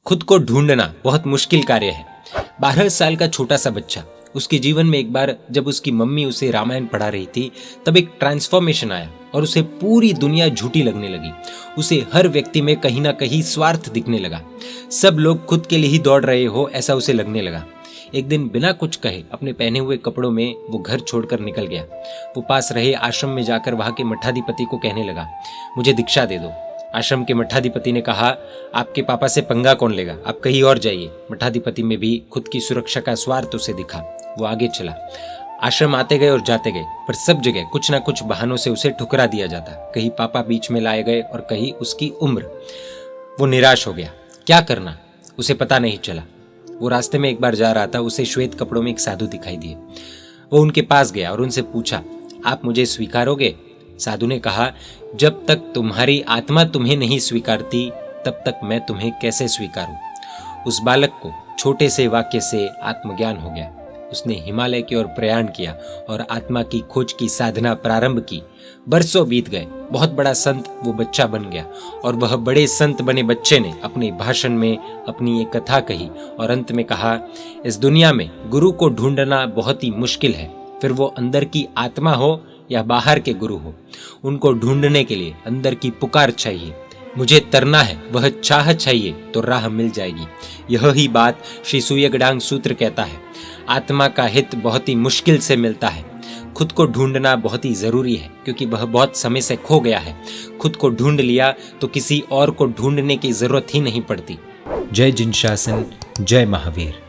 खुद को ढूंढना बहुत मुश्किल कार्य है। 12 साल का छोटा सा बच्चा, उसके जीवन में एक बार जब उसकी मम्मी उसे रामायण पढ़ा रही थी तब एक ट्रांसफॉर्मेशन आया और उसे पूरी दुनिया झूठी लगने लगी। उसे हर व्यक्ति में कहीं ना कहीं स्वार्थ दिखने लगा। सब लोग खुद के लिए ही दौड़ रहे हो ऐसा उसे लगने लगा। एक दिन बिना कुछ कहे अपने पहने हुए कपड़ों में वो घर छोड़कर निकल गया। वो पास रहे आश्रम में जाकर वहां के मठाधिपति को कहने लगा, मुझे दीक्षा दे दो। आश्रम के मठाधिपति ने कहा, आपके पापा से पंगा कौन लेगा, आप कहीं और जाइए। मठाधिपति में भी खुद की सुरक्षा का स्वार्थ उसे दिखा। वो आगे चला। आश्रम आते गए और जाते गए, पर सब जगह कुछ ना कुछ बहानों से उसे ठुकरा दिया जाता। कहीं पापा बीच में लाए गए और कहीं उसकी उम्र। वो निराश हो गया। क्या करना उसे पता नहीं चला। वो रास्ते में एक बार जा रहा था, उसे श्वेत कपड़ों में एक साधु दिखाई दिए। वो उनके पास गया और उनसे पूछा, आप मुझे स्वीकारोगे? साधु ने कहा, जब तक तुम्हारी आत्मा तुम्हें नहीं स्वीकारती तब तक मैं तुम्हें कैसे स्वीकारूं। उस बालक को छोटे से वाक्य से आत्मज्ञान हो गया। उसने हिमालय की ओर प्रयाण किया और आत्मा की खोज की साधना प्रारंभ की। बरसों बीत गए। बहुत बड़ा संत वो बच्चा बन गया और वह बड़े संत बने बच्चे ने अपने भाषण में अपनी एक कथा कही और अंत में कहा, इस दुनिया में गुरु को ढूंढना बहुत ही मुश्किल है, फिर वो अंदर की आत्मा हो या बाहर के गुरु हो। उनको ढूंढने के लिए अंदर की पुकार चाहिए। मुझे तरना है, वह चाह चाहिए तो राह मिल जाएगी। यह ही बात श्री सूर्यगडांग सूत्र कहता है। आत्मा का हित बहुत ही मुश्किल से मिलता है। खुद को ढूंढना बहुत ही जरूरी है क्योंकि वह बहुत समय से खो गया है। खुद को ढूंढ लिया तो किसी और को ढूंढने की जरूरत ही नहीं पड़ती। जय जिनशासन, जय महावीर।